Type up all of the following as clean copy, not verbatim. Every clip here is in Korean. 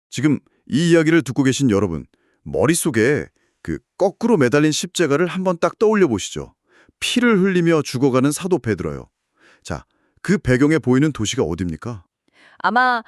지금 이 이야기를 듣고 계신 여러분, 머릿속에 그 거꾸로 매달린 십자가를 한번 딱 떠올려 보시죠. 피를 흘리며 죽어가는 사도 베드로요. 자, 그 배경에 보이는 도시가 어딥니까? 아마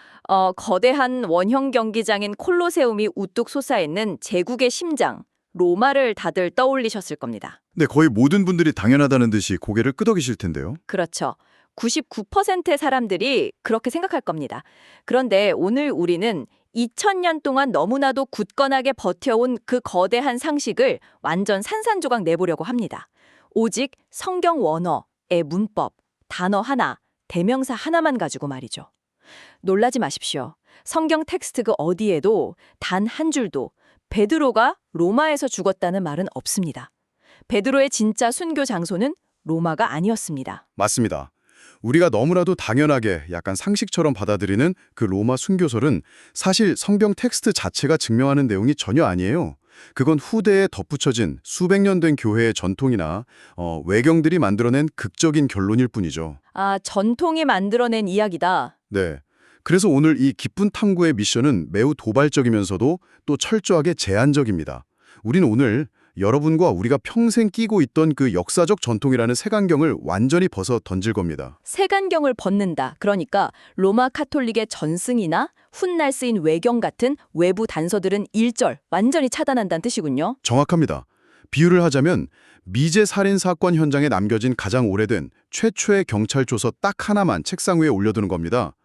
거대한 원형 경기장인 콜로세움이 우뚝 솟아있는 제국의 심장, 로마를 다들 떠올리셨을 겁니다. 네, 거의 모든 분들이 당연하다는 듯이 고개를 끄덕이실 텐데요. 그렇죠. 99%의 사람들이 그렇게 생각할 겁니다. 그런데 오늘 우리는 2000년 동안 너무나도 굳건하게 버텨온 그 거대한 상식을 완전 산산조각 내보려고 합니다. 오직 성경 원어의 문법, 단어 하나, 대명사 하나만 가지고 말이죠. 놀라지 마십시오. 성경 텍스트 그 어디에도 단 한 줄도 베드로가 로마에서 죽었다는 말은 없습니다. 베드로의 진짜 순교 장소는 로마가 아니었습니다. 맞습니다. 우리가 너무나도 당연하게 약간 상식처럼 받아들이는 그 로마 순교설은 사실 성경 텍스트 자체가 증명하는 내용이 전혀 아니에요. 그건 후대에 덧붙여진 수백 년 된 교회의 전통이나 외경들이 만들어낸 극적인 결론일 뿐이죠. 아, 전통이 만들어낸 이야기다. 네. 그래서 오늘 이 깊은 탐구의 미션은 매우 도발적이면서도 또 철저하게 제한적입니다. 우리는 오늘 여러분과 우리가 평생 끼고 있던 그 역사적 전통이라는 색안경을 완전히 벗어 던질 겁니다. 색안경을 벗는다. 그러니까 로마 카톨릭의 전승이나 훗날 쓰인 외경 같은 외부 단서들은 일절 완전히 차단한다는 뜻이군요. 정확합니다. 비유를 하자면 미제 살인 사건 현장에 남겨진 가장 오래된 최초의 경찰 조서 딱 하나만 책상 위에 올려두는 겁니다.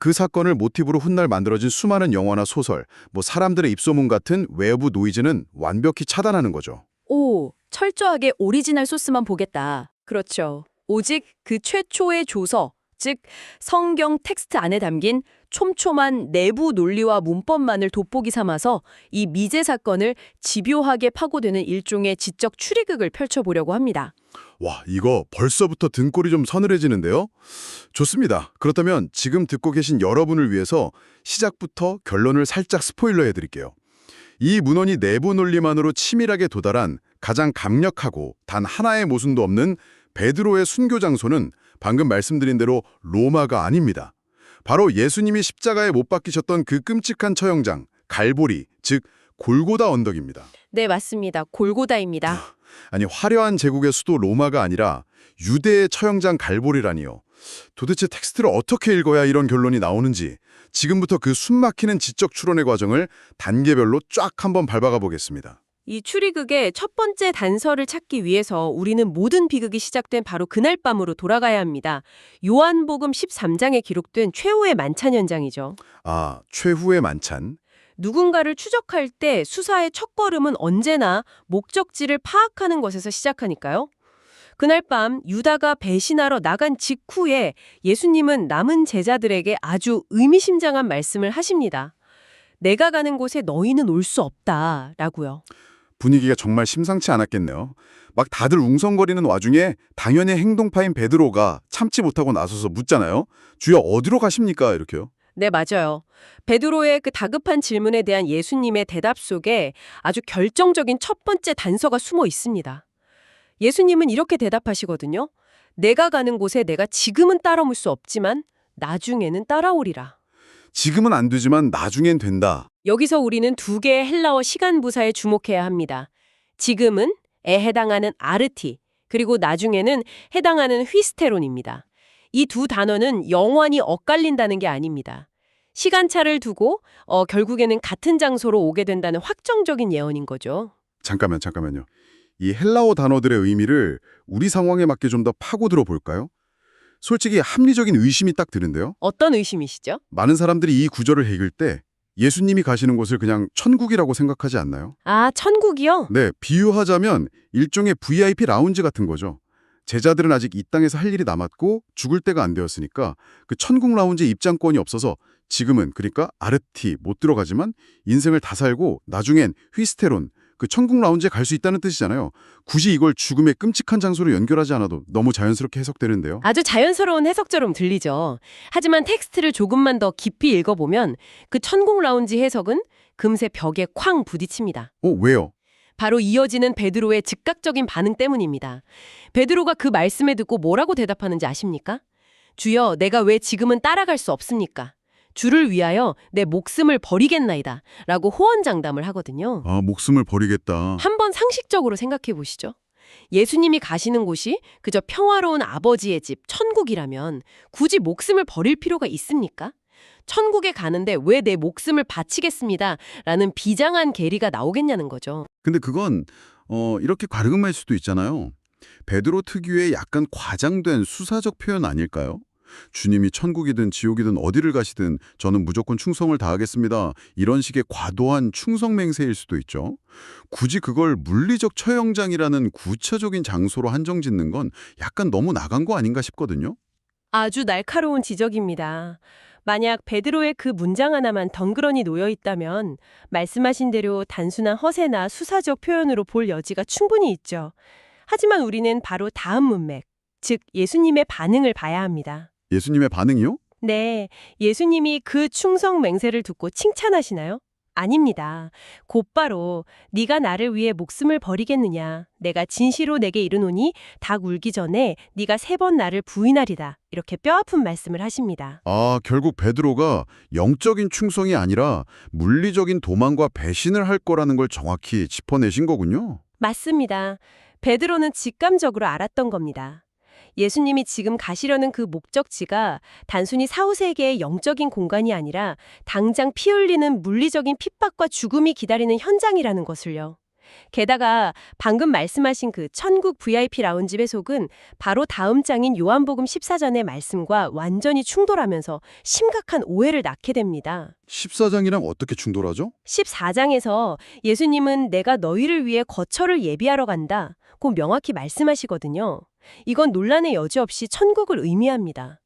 그 사건을 모티브로 훗날 만들어진 수많은 영화나 소설, 사람들의 입소문 같은 외부 노이즈는 완벽히 차단하는 거죠. 오, 철저하게 오리지널 소스만 보겠다. 그렇죠. 오직 그 최초의 조서, 즉 성경 텍스트 안에 담긴 촘촘한 내부 논리와 문법만을 돋보기 삼아서 이 미제 사건을 집요하게 파고드는 일종의 지적 추리극을 펼쳐보려고 합니다. 와, 이거 벌써부터 등골이 좀 서늘해지는데요? 좋습니다. 그렇다면 지금 듣고 계신 여러분을 위해서 시작부터 결론을 살짝 스포일러해드릴게요. 이 문헌이 내부 논리만으로 치밀하게 도달한 가장 강력하고 단 하나의 모순도 없는 베드로의 순교 장소는 방금 말씀드린 대로 로마가 아닙니다. 바로 예수님이 십자가에 못 박히셨던 그 끔찍한 처형장, 갈보리, 즉 골고다 언덕입니다. 네, 맞습니다. 골고다입니다. 아니, 화려한 제국의 수도 로마가 아니라 유대의 처형장 갈보리라니요. 도대체 텍스트를 어떻게 읽어야 이런 결론이 나오는지 지금부터 그 숨막히는 지적 추론의 과정을 단계별로 쫙 한번 밟아가 보겠습니다. 이 추리극의 첫 번째 단서를 찾기 위해서 우리는 모든 비극이 시작된 바로 그날 밤으로 돌아가야 합니다. 요한복음 13장에 기록된 최후의 만찬 현장이죠. 아, 최후의 만찬. 누군가를 추적할 때 수사의 첫걸음은 언제나 목적지를 파악하는 것에서 시작하니까요. 그날 밤 유다가 배신하러 나간 직후에 예수님은 남은 제자들에게 아주 의미심장한 말씀을 하십니다. 내가 가는 곳에 너희는 올 수 없다 라고요. 분위기가 정말 심상치 않았겠네요. 막 다들 웅성거리는 와중에 당연히 행동파인 베드로가 참지 못하고 나서서 묻잖아요. 주여 어디로 가십니까? 이렇게요. 네, 맞아요. 베드로의 그 다급한 질문에 대한 예수님의 대답 속에 아주 결정적인 첫 번째 단서가 숨어 있습니다. 예수님은 이렇게 대답하시거든요. 내가 가는 곳에 내가 지금은 따라올 수 없지만 나중에는 따라오리라. 지금은 안 되지만 나중엔 된다. 여기서 우리는 두 개의 헬라어 시간 부사에 주목해야 합니다. 지금은에 해당하는 아르티, 그리고 나중에는 해당하는 휘스테론입니다. 이 두 단어는 영원히 엇갈린다는 게 아닙니다. 시간차를 두고 결국에는 같은 장소로 오게 된다는 확정적인 예언인 거죠. 잠깐만요. 이 헬라어 단어들의 의미를 우리 상황에 맞게 좀 더 파고들어 볼까요? 솔직히 합리적인 의심이 딱 드는데요. 어떤 의심이시죠? 많은 사람들이 이 구절을 읽을 때 예수님이 가시는 곳을 그냥 천국이라고 생각하지 않나요? 아, 천국이요? 네, 비유하자면 일종의 VIP 라운지 같은 거죠. 제자들은 아직 이 땅에서 할 일이 남았고 죽을 때가 안 되었으니까 그 천국 라운지 입장권이 없어서 지금은 그러니까 아르티 못 들어가지만 인생을 다 살고 나중엔 휘스테론 그 천국 라운지에 갈 수 있다는 뜻이잖아요. 굳이 이걸 죽음의 끔찍한 장소로 연결하지 않아도 너무 자연스럽게 해석되는데요. 아주 자연스러운 해석처럼 들리죠. 하지만 텍스트를 조금만 더 깊이 읽어보면 그 천국 라운지 해석은 금세 벽에 쾅 부딪힙니다. 왜요? 바로 이어지는 베드로의 즉각적인 반응 때문입니다. 베드로가 그 말씀을 듣고 뭐라고 대답하는지 아십니까? 주여, 내가 왜 지금은 따라갈 수 없습니까? 주를 위하여 내 목숨을 버리겠나이다 라고 호언장담을 하거든요. 아, 목숨을 버리겠다. 한번 상식적으로 생각해 보시죠. 예수님이 가시는 곳이 그저 평화로운 아버지의 집, 천국이라면 굳이 목숨을 버릴 필요가 있습니까? 천국에 가는데 왜 내 목숨을 바치겠습니다 라는 비장한 계리가 나오겠냐는 거죠. 근데 그건 이렇게 가름할 수도 있잖아요. 베드로 특유의 약간 과장된 수사적 표현 아닐까요? 주님이 천국이든 지옥이든 어디를 가시든 저는 무조건 충성을 다하겠습니다. 이런 식의 과도한 충성 맹세일 수도 있죠. 굳이 그걸 물리적 처형장이라는 구체적인 장소로 한정짓는 건 약간 너무 나간 거 아닌가 싶거든요. 아주 날카로운 지적입니다. 만약 베드로의 그 문장 하나만 덩그러니 놓여 있다면 말씀하신 대로 단순한 허세나 수사적 표현으로 볼 여지가 충분히 있죠. 하지만 우리는 바로 다음 문맥, 즉 예수님의 반응을 봐야 합니다. 예수님의 반응이요? 네, 예수님이 그 충성 맹세를 듣고 칭찬하시나요? 아닙니다. 곧바로 네가 나를 위해 목숨을 버리겠느냐. 내가 진시로 내게 이르노니 닭 울기 전에 네가 3번 나를 부인하리다. 이렇게 뼈아픈 말씀을 하십니다. 아, 결국 베드로가 영적인 충성이 아니라 물리적인 도망과 배신을 할 거라는 걸 정확히 짚어내신 거군요. 맞습니다. 베드로는 직감적으로 알았던 겁니다. 예수님이 지금 가시려는 그 목적지가 단순히 사후세계의 영적인 공간이 아니라 당장 피 흘리는 물리적인 핍박과 죽음이 기다리는 현장이라는 것을요. 게다가 방금 말씀하신 그 천국 VIP 라운지 배속은 바로 다음 장인 요한복음 14장의 말씀과 완전히 충돌하면서 심각한 오해를 낳게 됩니다. 14장이랑 어떻게 충돌하죠? 14장에서 예수님은 내가 너희를 위해 거처를 예비하러 간다. 고 명확히 말씀하시거든요. 이건 논란의 여지 없이 천국을 의미합니다.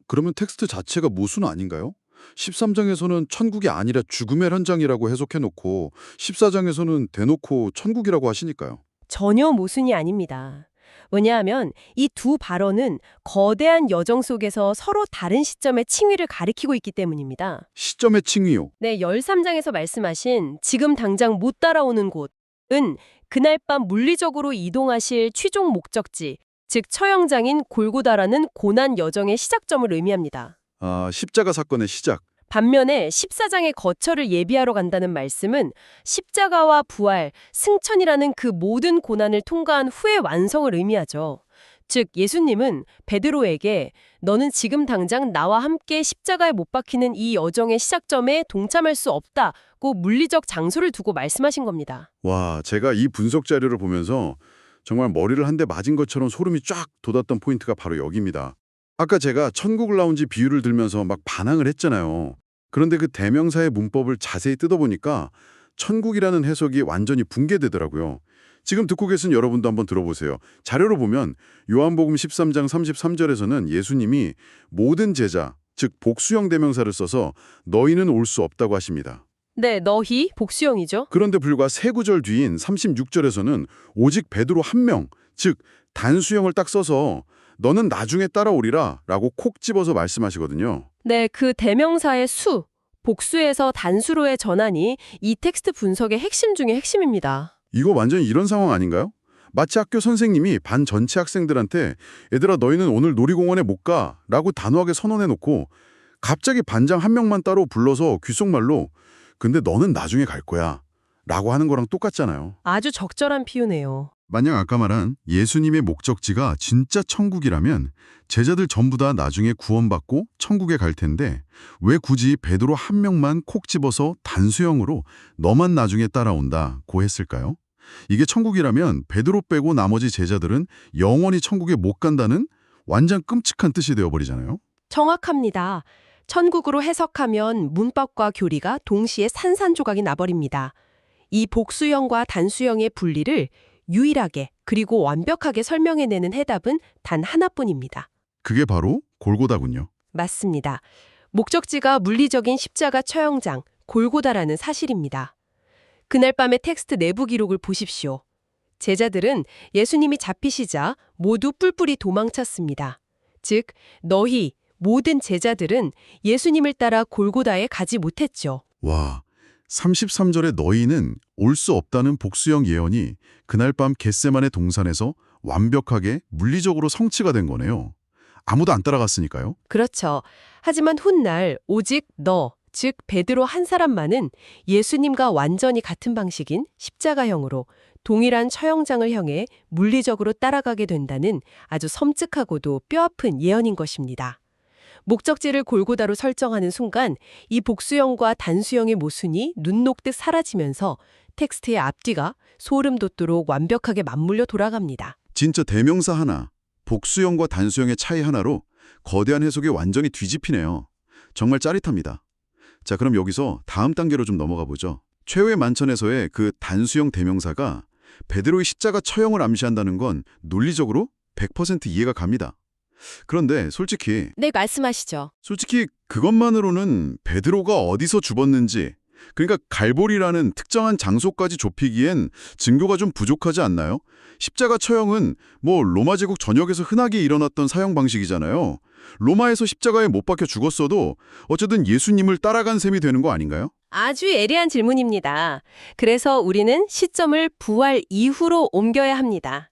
그러면 텍스트 자체가 모순 아닌가요? 13장에서는 천국이 아니라 죽음의 현장이라고 해석해놓고 14장에서는 대놓고 천국이라고 하시니까요. 전혀 모순이 아닙니다. 왜냐하면 이 두 발언은 거대한 여정 속에서 서로 다른 시점의 칭의를 가리키고 있기 때문입니다. 시점의 칭의요. 네, 13장에서 말씀하신 지금 당장 못 따라오는 곳은 그날 밤 물리적으로 이동하실 최종 목적지, 즉 처형장인 골고다라는 고난 여정의 시작점을 의미합니다. 아, 십자가 사건의 시작. 반면에 14장의 거처를 예비하러 간다는 말씀은 십자가와 부활, 승천이라는 그 모든 고난을 통과한 후의 완성을 의미하죠. 즉 예수님은 베드로에게 너는 지금 당장 나와 함께 십자가에 못 박히는 이 여정의 시작점에 동참할 수 없다고 물리적 장소를 두고 말씀하신 겁니다. 와, 제가 이 분석 자료를 보면서 정말 머리를 한 대 맞은 것처럼 소름이 쫙 돋았던 포인트가 바로 여기입니다. 아까 제가 천국 라운지 비유를 들면서 막 반항을 했잖아요. 그런데 그 대명사의 문법을 자세히 뜯어보니까 천국이라는 해석이 완전히 붕괴되더라고요. 지금 듣고 계신 여러분도 한번 들어보세요. 자료로 보면 요한복음 13장 33절에서는 예수님이 모든 제자, 즉 복수형 대명사를 써서 너희는 올 수 없다고 하십니다. 네, 너희 복수형이죠. 그런데 불과 3구절 뒤인 36절에서는 오직 베드로 한 명, 즉 단수형을 딱 써서 너는 나중에 따라오리라 라고 콕 집어서 말씀하시거든요. 네, 그 대명사의 수, 복수에서 단수로의 전환이 이 텍스트 분석의 핵심 중의 핵심입니다. 이거 완전히 이런 상황 아닌가요? 마치 학교 선생님이 반 전체 학생들한테 얘들아 너희는 오늘 놀이공원에 못 가 라고 단호하게 선언해놓고 갑자기 반장 한 명만 따로 불러서 귓속말로 근데 너는 나중에 갈 거야 라고 하는 거랑 똑같잖아요. 아주 적절한 비유네요. 만약 아까 말한 예수님의 목적지가 진짜 천국이라면 제자들 전부 다 나중에 구원받고 천국에 갈 텐데 왜 굳이 베드로 한 명만 콕 집어서 단수형으로 너만 나중에 따라온다고 했을까요? 이게 천국이라면 베드로 빼고 나머지 제자들은 영원히 천국에 못 간다는 완전 끔찍한 뜻이 되어버리잖아요. 정확합니다. 천국으로 해석하면 문법과 교리가 동시에 산산조각이 나버립니다. 이 복수형과 단수형의 분리를 유일하게 그리고 완벽하게 설명해내는 해답은 단 하나뿐입니다. 그게 바로 골고다군요. 맞습니다. 목적지가 물리적인 십자가 처형장, 골고다라는 사실입니다. 그날 밤의 텍스트 내부 기록을 보십시오. 제자들은 예수님이 잡히시자 모두 뿔뿔이 도망쳤습니다. 즉, 너희 모든 제자들은 예수님을 따라 골고다에 가지 못했죠. 와, 33절의 너희는 올 수 없다는 복수형 예언이 그날 밤 겟세마네 동산에서 완벽하게 물리적으로 성취가 된 거네요. 아무도 안 따라갔으니까요. 그렇죠. 하지만 훗날 오직 너, 즉 베드로 한 사람만은 예수님과 완전히 같은 방식인 십자가형으로 동일한 처형장을 향해 물리적으로 따라가게 된다는 아주 섬뜩하고도 뼈아픈 예언인 것입니다. 목적지를 골고다로 설정하는 순간 이 복수형과 단수형의 모순이 눈 녹듯 사라지면서 텍스트의 앞뒤가 소름 돋도록 완벽하게 맞물려 돌아갑니다. 진짜 대명사 하나, 복수형과 단수형의 차이 하나로 거대한 해석이 완전히 뒤집히네요. 정말 짜릿합니다. 자, 그럼 여기서 다음 단계로 좀 넘어가 보죠. 최후의 만찬에서의 그 단수형 대명사가 베드로의 십자가 처형을 암시한다는 건 논리적으로 100% 이해가 갑니다. 그런데 솔직히 네, 말씀하시죠. 그것만으로는 베드로가 어디서 죽었는지, 그러니까 갈보리라는 특정한 장소까지 좁히기엔 증거가 좀 부족하지 않나요? 십자가 처형은 로마 제국 전역에서 흔하게 일어났던 사형 방식이잖아요. 로마에서 십자가에 못 박혀 죽었어도 어쨌든 예수님을 따라간 셈이 되는 거 아닌가요? 아주 예리한 질문입니다. 그래서 우리는 시점을 부활 이후로 옮겨야 합니다.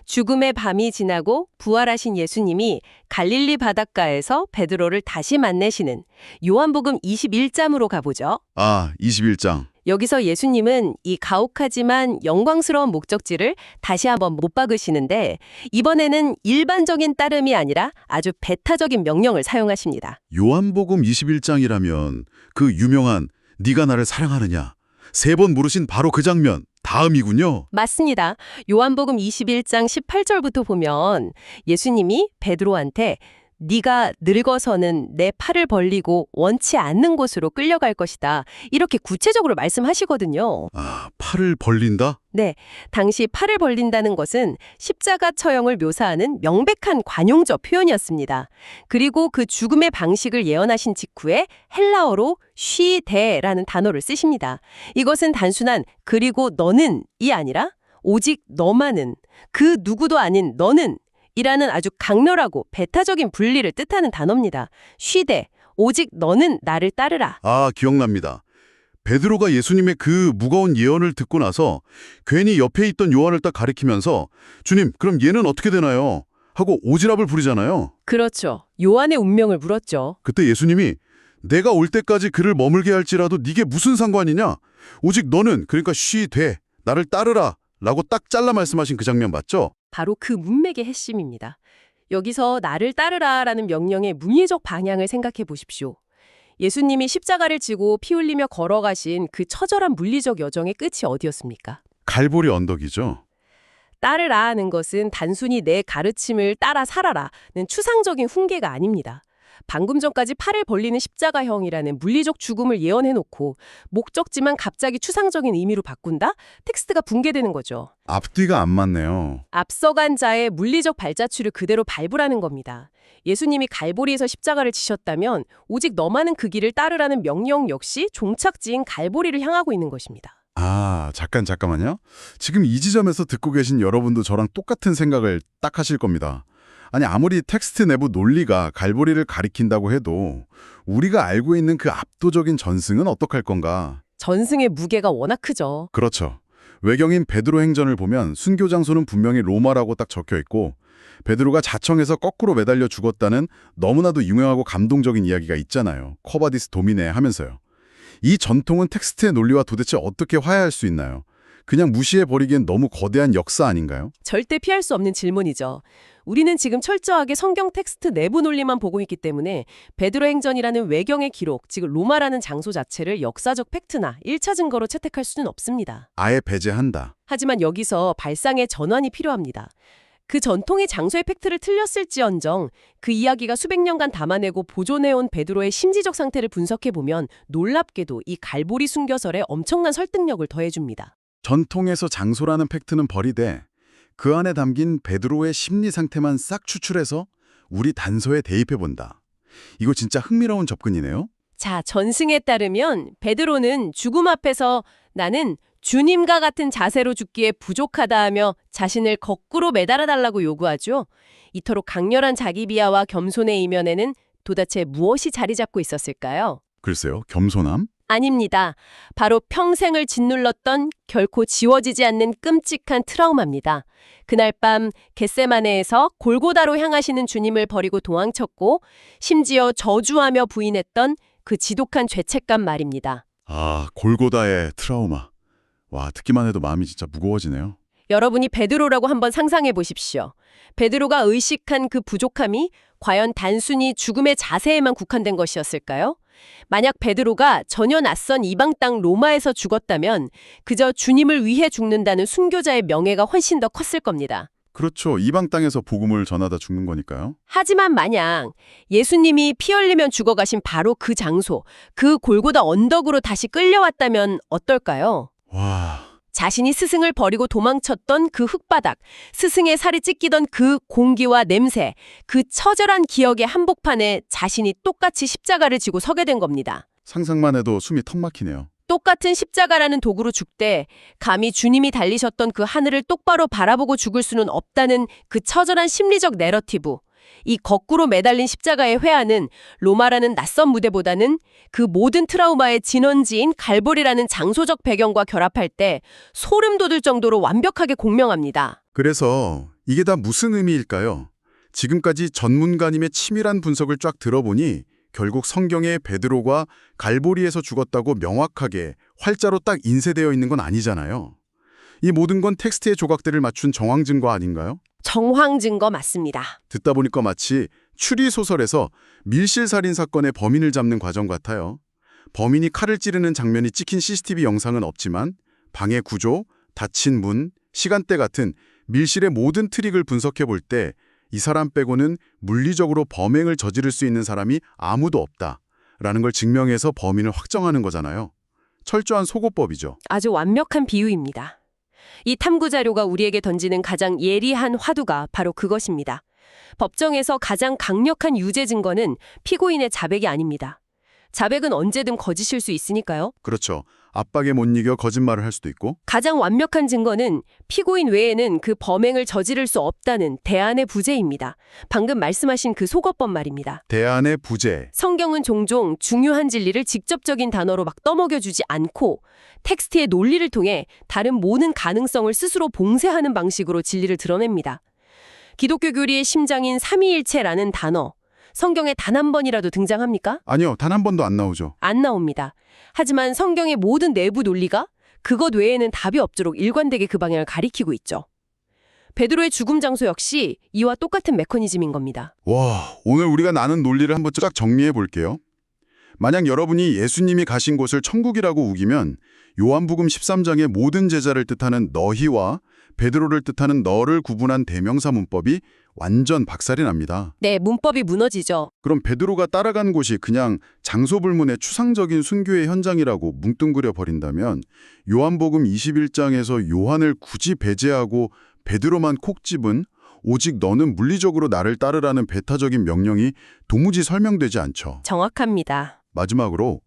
죽음의 밤이 지나고 부활하신 예수님이 갈릴리 바닷가에서 베드로를 다시 만나시는 요한복음 21장으로 가보죠. 21장. 여기서 예수님은 이 가혹하지만 영광스러운 목적지를 다시 한번 못 박으시는데 이번에는 일반적인 따름이 아니라 아주 배타적인 명령을 사용하십니다. 요한복음 21장이라면 그 유명한 네가 나를 사랑하느냐 3번 물으신 바로 그 장면 다음이군요. 맞습니다. 요한복음 21장 18절부터 보면 예수님이 베드로한테 네가 늙어서는 내 팔을 벌리고 원치 않는 곳으로 끌려갈 것이다. 이렇게 구체적으로 말씀하시거든요. 팔을 벌린다? 네, 당시 팔을 벌린다는 것은 십자가 처형을 묘사하는 명백한 관용적 표현이었습니다. 그리고 그 죽음의 방식을 예언하신 직후에 헬라어로 쉬데라는 단어를 쓰십니다. 이것은 단순한 그리고 너는이 아니라 오직 너만은, 그 누구도 아닌 너는 이라는 아주 강렬하고 배타적인 분리를 뜻하는 단어입니다. 쉬되, 오직 너는 나를 따르라. 기억납니다. 베드로가 예수님의 그 무거운 예언을 듣고 나서 괜히 옆에 있던 요한을 딱 가리키면서 주님, 그럼 얘는 어떻게 되나요? 하고 오지랖을 부리잖아요. 그렇죠. 요한의 운명을 물었죠. 그때 예수님이 내가 올 때까지 그를 머물게 할지라도 네게 무슨 상관이냐? 오직 너는, 그러니까 쉬되 나를 따르라 라고 딱 잘라 말씀하신 그 장면 맞죠? 바로 그 문맥의 핵심입니다. 여기서 나를 따르라라는 명령의 물리적 방향을 생각해 보십시오. 예수님이 십자가를 지고 피 흘리며 걸어가신 그 처절한 물리적 여정의 끝이 어디였습니까? 갈보리 언덕이죠. 따르라는 것은 단순히 내 가르침을 따라 살아라는 추상적인 훈계가 아닙니다. 방금 전까지 팔을 벌리는 십자가형이라는 물리적 죽음을 예언해놓고 목적지만 갑자기 추상적인 의미로 바꾼다? 텍스트가 붕괴되는 거죠. 앞뒤가 안 맞네요. 앞서간 자의 물리적 발자취를 그대로 밟으라는 겁니다. 예수님이 갈보리에서 십자가를 지셨다면 오직 너만은 그 길을 따르라는 명령 역시 종착지인 갈보리를 향하고 있는 것입니다. 잠깐만요. 지금 이 지점에서 듣고 계신 여러분도 저랑 똑같은 생각을 딱 하실 겁니다. 아니, 아무리 텍스트 내부 논리가 갈보리를 가리킨다고 해도 우리가 알고 있는 그 압도적인 전승은 어떡할 건가? 전승의 무게가 워낙 크죠. 그렇죠. 외경인 베드로 행전을 보면 순교 장소는 분명히 로마라고 딱 적혀 있고 베드로가 자청에서 거꾸로 매달려 죽었다는 너무나도 유명하고 감동적인 이야기가 있잖아요. 쿼바디스 도미네 하면서요. 이 전통은 텍스트의 논리와 도대체 어떻게 화해할 수 있나요? 그냥 무시해버리기엔 너무 거대한 역사 아닌가요? 절대 피할 수 없는 질문이죠. 우리는 지금 철저하게 성경 텍스트 내부 논리만 보고 있기 때문에 베드로 행전이라는 외경의 기록, 즉 로마라는 장소 자체를 역사적 팩트나 1차 증거로 채택할 수는 없습니다. 아예 배제한다. 하지만 여기서 발상의 전환이 필요합니다. 그 전통의 장소의 팩트를 틀렸을지언정 그 이야기가 수백 년간 담아내고 보존해온 베드로의 심지적 상태를 분석해보면 놀랍게도 이 갈보리 순교설에 엄청난 설득력을 더해줍니다. 전통에서 장소라는 팩트는 버리되 그 안에 담긴 베드로의 심리 상태만 싹 추출해서 우리 단서에 대입해본다. 이거 진짜 흥미로운 접근이네요. 자, 전승에 따르면 베드로는 죽음 앞에서 나는 주님과 같은 자세로 죽기에 부족하다 하며 자신을 거꾸로 매달아달라고 요구하죠. 이토록 강렬한 자기 비하와 겸손의 이면에는 도대체 무엇이 자리 잡고 있었을까요? 글쎄요, 겸손함? 아닙니다. 바로 평생을 짓눌렀던 결코 지워지지 않는 끔찍한 트라우마입니다. 그날 밤 겟세마네에서 골고다로 향하시는 주님을 버리고 도망쳤고 심지어 저주하며 부인했던 그 지독한 죄책감 말입니다. 아, 골고다의 트라우마. 와, 듣기만 해도 마음이 진짜 무거워지네요. 여러분이 베드로라고 한번 상상해 보십시오. 베드로가 의식한 그 부족함이 과연 단순히 죽음의 자세에만 국한된 것이었을까요? 만약 베드로가 전혀 낯선 이방 땅 로마에서 죽었다면 그저 주님을 위해 죽는다는 순교자의 명예가 훨씬 더 컸을 겁니다. 그렇죠. 이방 땅에서 복음을 전하다 죽는 거니까요. 하지만 만약 예수님이 피 흘리면 죽어가신 바로 그 장소, 그 골고다 언덕으로 다시 끌려왔다면 어떨까요? 와, 자신이 스승을 버리고 도망쳤던 그 흙바닥, 스승의 살이 찢기던 그 공기와 냄새, 그 처절한 기억의 한복판에 자신이 똑같이 십자가를 지고 서게 된 겁니다. 상상만 해도 숨이 턱 막히네요. 똑같은 십자가라는 도구로 죽되 감히 주님이 달리셨던 그 하늘을 똑바로 바라보고 죽을 수는 없다는 그 처절한 심리적 내러티브. 이 거꾸로 매달린 십자가의 회화는 로마라는 낯선 무대보다는 그 모든 트라우마의 진원지인 갈보리라는 장소적 배경과 결합할 때 소름 돋을 정도로 완벽하게 공명합니다. 그래서 이게 다 무슨 의미일까요? 지금까지 전문가님의 치밀한 분석을 쫙 들어보니 결국 성경에 베드로가 갈보리에서 죽었다고 명확하게 활자로 딱 인쇄되어 있는 건 아니잖아요. 이 모든 건 텍스트의 조각들을 맞춘 정황 증거 아닌가요? 정황 증거 맞습니다. 듣다 보니까 마치 추리소설에서 밀실살인 사건의 범인을 잡는 과정 같아요. 범인이 칼을 찌르는 장면이 찍힌 CCTV 영상은 없지만 방의 구조, 닫힌 문, 시간대 같은 밀실의 모든 트릭을 분석해 볼 때 이 사람 빼고는 물리적으로 범행을 저지를 수 있는 사람이 아무도 없다라는 걸 증명해서 범인을 확정하는 거잖아요. 철저한 속어법이죠. 아주 완벽한 비유입니다. 이 탐구 자료가 우리에게 던지는 가장 예리한 화두가 바로 그것입니다. 법정에서 가장 강력한 유죄 증거는 피고인의 자백이 아닙니다. 자백은 언제든 거짓일 수 있으니까요. 그렇죠. 압박에 못 이겨 거짓말을 할 수도 있고. 가장 완벽한 증거는 피고인 외에는 그 범행을 저지를 수 없다는 대안의 부재입니다. 방금 말씀하신 그 속어법 말입니다. 대안의 부재. 성경은 종종 중요한 진리를 직접적인 단어로 막 떠먹여주지 않고 텍스트의 논리를 통해 다른 모든 가능성을 스스로 봉쇄하는 방식으로 진리를 드러냅니다. 기독교 교리의 심장인 삼위일체라는 단어, 성경에 단 한 번이라도 등장합니까? 아니요, 단 한 번도 안 나오죠. 안 나옵니다. 하지만 성경의 모든 내부 논리가 그것 외에는 답이 없도록 일관되게 그 방향을 가리키고 있죠. 베드로의 죽음 장소 역시 이와 똑같은 메커니즘인 겁니다. 와, 오늘 우리가 나눈 논리를 한번 쫙 정리해 볼게요. 만약 여러분이 예수님이 가신 곳을 천국이라고 우기면 요한복음 13장의 모든 제자를 뜻하는 너희와 베드로를 뜻하는 너를 구분한 대명사 문법이 완전 박살이 납니다. 네, 문법이 무너지죠. 그럼 베드로가 따라간 곳이 그냥 장소 불문의 추상적인 순교의 현장이라고 뭉뚱그려 버린다면 요한복음 21장에서 요한을 굳이 배제하고 베드로만 콕 집은 오직 너는 물리적으로 나를 따르라는 배타적인 명령이 도무지 설명되지 않죠. 정확합니다. 마지막으로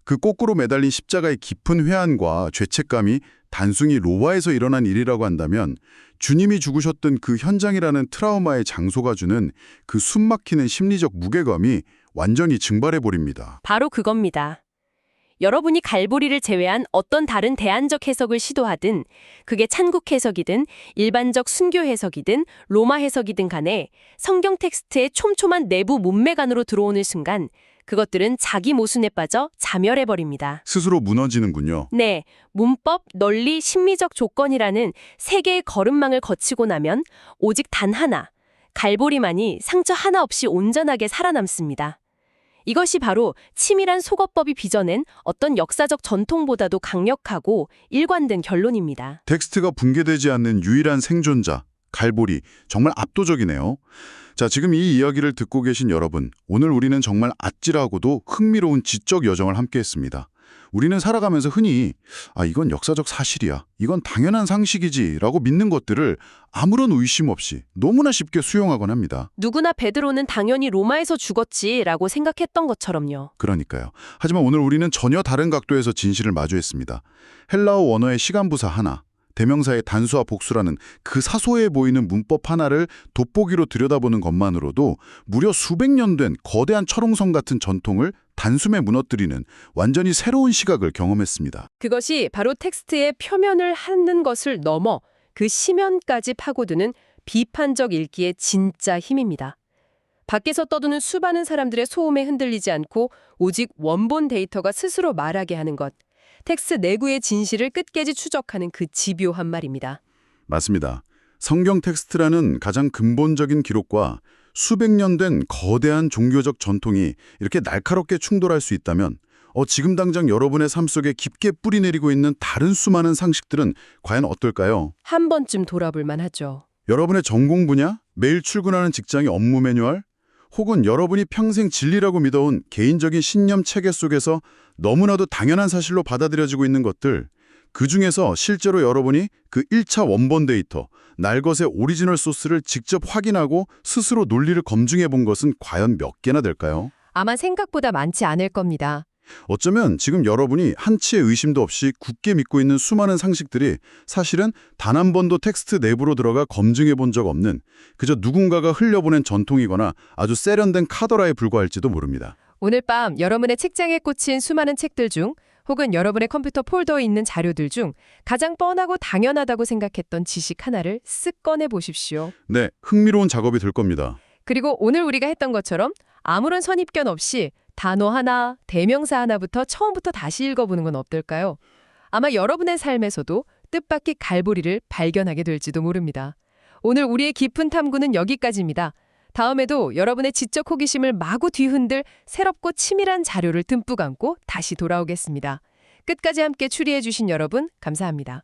그 거꾸로 매달린 십자가의 깊은 회한과 죄책감이 단순히 로마에서 일어난 일이라고 한다면 주님이 죽으셨던 그 현장이라는 트라우마의 장소가 주는 그 숨막히는 심리적 무게감이 완전히 증발해버립니다. 바로 그겁니다. 여러분이 갈보리를 제외한 어떤 다른 대안적 해석을 시도하든 그게 찬국 해석이든 일반적 순교 해석이든 로마 해석이든 간에 성경 텍스트의 촘촘한 내부 문맥 안으로 들어오는 순간 그것들은 자기 모순에 빠져 자멸해버립니다. 스스로 무너지는군요. 네, 문법, 논리, 심리적 조건이라는 세 개의 거름망을 거치고 나면 오직 단 하나, 갈보리만이 상처 하나 없이 온전하게 살아남습니다. 이것이 바로 치밀한 속어법이 빚어낸 어떤 역사적 전통보다도 강력하고 일관된 결론입니다. 텍스트가 붕괴되지 않는 유일한 생존자, 갈보리, 정말 압도적이네요. 자, 지금 이 이야기를 듣고 계신 여러분, 오늘 우리는 정말 아찔하고도 흥미로운 지적 여정을 함께했습니다. 우리는 살아가면서 흔히 이건 역사적 사실이야, 이건 당연한 상식이지 라고 믿는 것들을 아무런 의심 없이 너무나 쉽게 수용하곤 합니다. 누구나 베드로는 당연히 로마에서 죽었지라고 생각했던 것처럼요. 그러니까요. 하지만 오늘 우리는 전혀 다른 각도에서 진실을 마주했습니다. 헬라어 원어의 시간부사 하나, 대명사의 단수와 복수라는 그 사소해 보이는 문법 하나를 돋보기로 들여다보는 것만으로도 무려 수백 년 된 거대한 철옹성 같은 전통을 단숨에 무너뜨리는 완전히 새로운 시각을 경험했습니다. 그것이 바로 텍스트의 표면을 하는 것을 넘어 그 심연까지 파고드는 비판적 읽기의 진짜 힘입니다. 밖에서 떠도는 수많은 사람들의 소음에 흔들리지 않고 오직 원본 데이터가 스스로 말하게 하는 것. 텍스트 내부의 진실을 끝까지 추적하는 그 집요한 말입니다. 맞습니다. 성경 텍스트라는 가장 근본적인 기록과 수백 년 된 거대한 종교적 전통이 이렇게 날카롭게 충돌할 수 있다면 지금 당장 여러분의 삶 속에 깊게 뿌리내리고 있는 다른 수많은 상식들은 과연 어떨까요? 한 번쯤 돌아볼 만하죠. 여러분의 전공 분야, 매일 출근하는 직장의 업무 매뉴얼, 혹은 여러분이 평생 진리라고 믿어온 개인적인 신념 체계 속에서 너무나도 당연한 사실로 받아들여지고 있는 것들, 그중에서 실제로 여러분이 그 1차 원본 데이터, 날것의 오리지널 소스를 직접 확인하고 스스로 논리를 검증해 본 것은 과연 몇 개나 될까요? 아마 생각보다 많지 않을 겁니다. 어쩌면 지금 여러분이 한치의 의심도 없이 굳게 믿고 있는 수많은 상식들이 사실은 단 한 번도 텍스트 내부로 들어가 검증해 본 적 없는 그저 누군가가 흘려보낸 전통이거나 아주 세련된 카더라에 불과할지도 모릅니다. 오늘 밤 여러분의 책장에 꽂힌 수많은 책들 중 혹은 여러분의 컴퓨터 폴더에 있는 자료들 중 가장 뻔하고 당연하다고 생각했던 지식 하나를 쓱 꺼내 보십시오. 네, 흥미로운 작업이 될 겁니다. 그리고 오늘 우리가 했던 것처럼 아무런 선입견 없이 단어 하나, 대명사 하나부터 처음부터 다시 읽어보는 건 어떨까요? 아마 여러분의 삶에서도 뜻밖의 갈고리를 발견하게 될지도 모릅니다. 오늘 우리의 깊은 탐구는 여기까지입니다. 다음에도 여러분의 지적 호기심을 마구 뒤흔들 새롭고 치밀한 자료를 듬뿍 안고 다시 돌아오겠습니다. 끝까지 함께 추리해 주신 여러분 감사합니다.